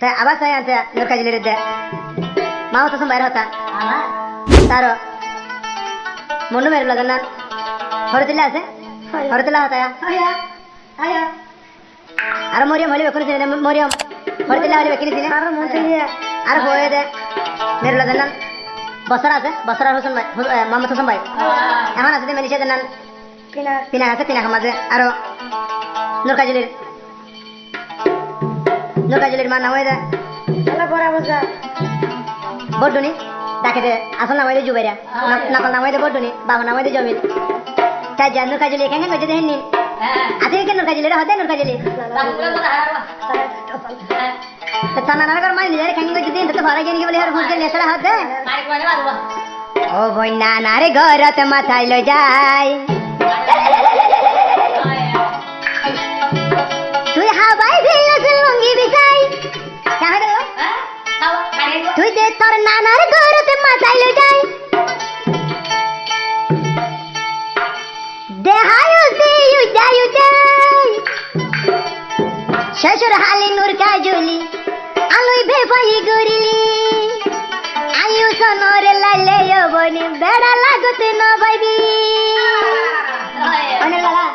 তাই আবার তাই আনতে নরকা জিলের দে মাও তো বাইরে হতা তার মনু মেরে লাগা না হরতিলা আছে হরতিলা হতা আর মরিয়ম হলি বেকুনি সিনে মরিয়ম হরতিলা হলি বেকুনি সিনে আর হয়ে দে মেরে লাগা না বসরা আছে বসরা হোসেন ভাই মোহাম্মদ হোসেন ভাই এখন আছে মেলিশে দেন পিনা আছে পিনা খামাজে আর নরকা জিলের মা নাম হয়ে দে বড্ডুনি ডাকে দে আসল নাম হয়ে জুবাইরা নকল নাম হয়ে বড্ডুনি বাবা নাম হয়ে জমিল তাই যা নরকা জিলি কেন কইতে দেন নি আতে কেন নরকা জিলি হদে নরকা জিলি তা নানার ঘর মাই নিজে কেন কইতে দেন তো ভাড়া গেনি বলে আর ফোন কে নেছড়া হদে ও বই নানার ঘরতে মাথায় লই যায় তুই হাবাই দিলস লঙ্গি বিছাই কাহে রে তুই দে তোর নানার ঘরতে মাথায় লই যায় দেহায়ু দিয়ু যায়ু যাই শ্বশুর হালি নূর কাজলি আলুই বেফাই গরিলি আয়ু সনরে লাইলে বনি বেড়া লাগতে ন বাইবি অনেক লালা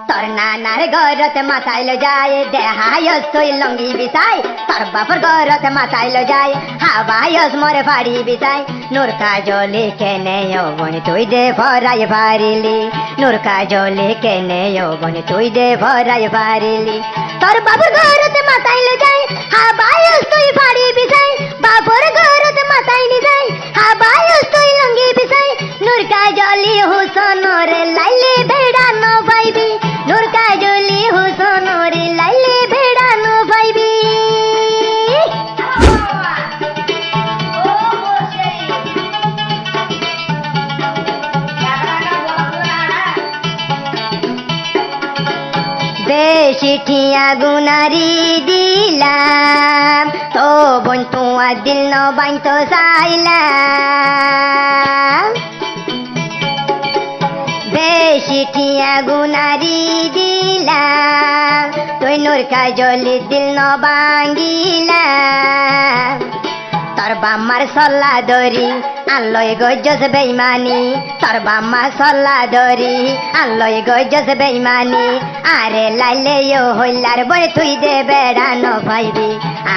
তোর নানার ঘরতে মাথায় লো যায় দেহায়স তুই লঙ্গি বিছাই তোর বাপর ঘরতে মাথায় লো যায় হাবায়স মরে ফাড়ি বিছাই নূর কাজলি কেনে বনি তুই দে ভরাই পারিলি নূর কাজলি কেনে বনি তুই দে ভরাই পারিলি তোর বাপর ঘরতে মাথায় লো যায় হাবায়স তুই ফাড়ি বিছাই বাপর ঘরতে মাথায় নি যায় হাবায়স তুই লঙ্গি বিছাই নূর কাজলি হুসন রে লাইলে বেড়া ন পাইবি নূর কাজলি হুসন রে লাইলে বেড়া ন পাইবি বেশি ঠিয়া গুনারি দিলাম তো বোন তোমার দিল ন বাইন তো চাইলাম বেশি ঠিয়া গুনারি দিলাম তুই নূর কাজলি দিল ন ভাঙ্গিলাম তোর বাম্মার সল্লা দরি আল্লয় গজ্জস বেইমানি তোর বাম্মা সল্লা দরি আল্লয় গজ্জস বেইমানি আরে লাইলে হইলার বই তুই দে বেড়া ন পাইবি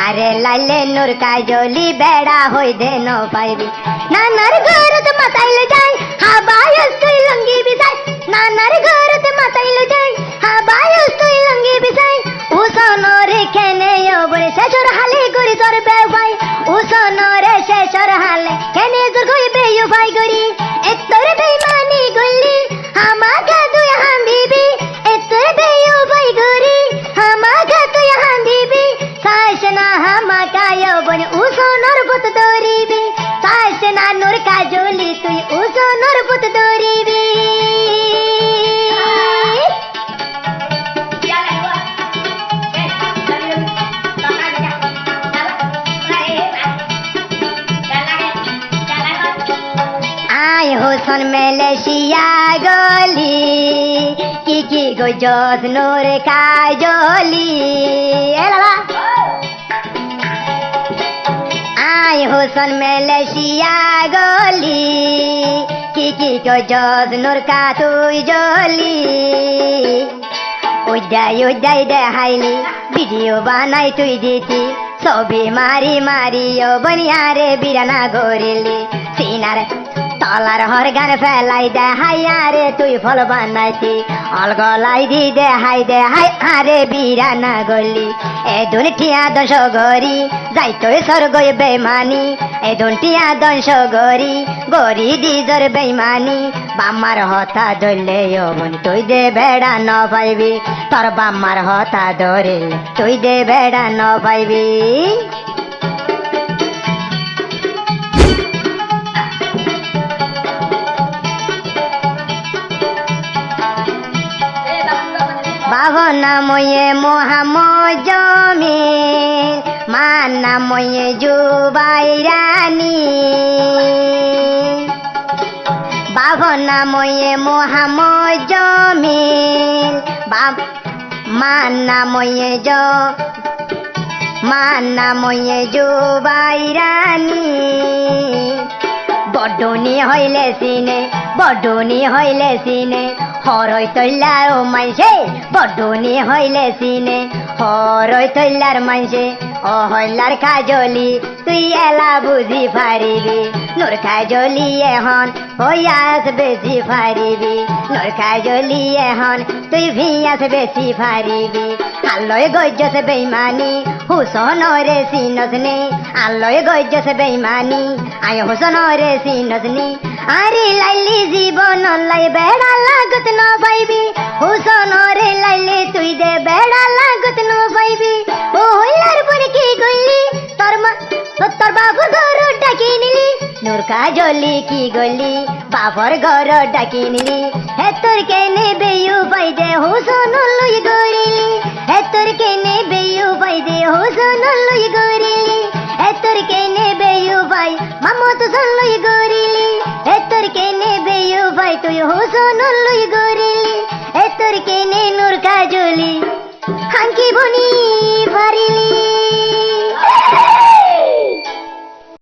আরে লাইলে নূর কাজলি বেড়া হই দে ন পাইবি নানার ঘরতে মাথায় লো যায় হাবায়স তুই লঙ্গি বিছাই নানার ঘরতে মাথায় লো যায় হাবায়স তুই লঙ্গি বিছাই উসনরে কেনে বলে শেষর হালে গরি তোর বেভাই উসনরে শেষর হালে কেনে তোর গই বেয়ু ভাই গরি এতর বেইমানি গলি আমাকে তুই হান্দিবি এতর বেয়ু ভাই গরি আমাকে তুই হান্দিবি সাইস না হামাকায় বনে উসনর পুত দরিবি সাইস না নূর কাজলি তুই উসনর পুত দরিবি হোসন মেলেশিয়া গলি কি গজস নূর কাজলি আই হোসন মেলেশিয়া গলি কি গজস নূর কা তুই জলি উদ্যাই দেখাইলি ভিডিও বানাই তুই দিতি ছবি মারি মারিও বনিয়ারে বিরানা গরিলি সিনার তলার হর গান ফেলাই দেহাই আরে তুই ফল বানাইতি অলগলাই দি দেহাই আরে বিরানা গলি এ দুনিয়া দশ গরি যাই তুই স্বর্গই বেমানি এ দুনিয়া দশ গরি দি জর বেমানি বাম্মার হতা ধরলে বন তুই দে বেড়া ন পাইবি তোর বাম্মার হতা ধরিলে তুই দে বেড়া ন পাইবি বাবা নাময়ে মোহাম্মদ জমিল মা নাময়ে জুবাইরানি বাবা নাময়ে মোহাম্মদ জমিল মান্না ময়ে যো বাইরানি বডনি হইলে সিনে হরই তৈলার ও মাইসে বডনি হইলে সিনে হরই তৈলার মাইসে ও হইলার কাজলি তুই এলা বুঝি পারিবি নোর কাজলি এখন হইয়াস বেশি পারিবি নোর কাজলি এখন তুই ভিয়াস বেশি পারিবি আল্লয় গজ্জস বেইমানি হুসনরে সিনসনি আল্লয় গজ্জস বেইমানি আয় হুসনরে সিনসনি আরে লাইলি জীবন লাই বেড়া লাগত ন পাইবি হুসনরে লাইলি তুই দে বেড়া লাগত ন পাইবি ও হইলার পরে কি গলি তোর বাবুর ঘর ডাকি নিলি নোর কাজলি কি গলি বাবর ঘর ডাকি নিলি হে তোর কেনে বেয়ু পাই দে হুসন লই গড়িলি হে তোর কেনে বেয়ু পাই দে হুসন লই গড়িলি হে তোর কেনে বেয়ু পাই মামত সন লই গড়িলি হে তোর কেনে বেয়ু পাই তুই হুসন লই গড়িলি হে তোর কেনে নোর কাজলি হাঙ্কি বনি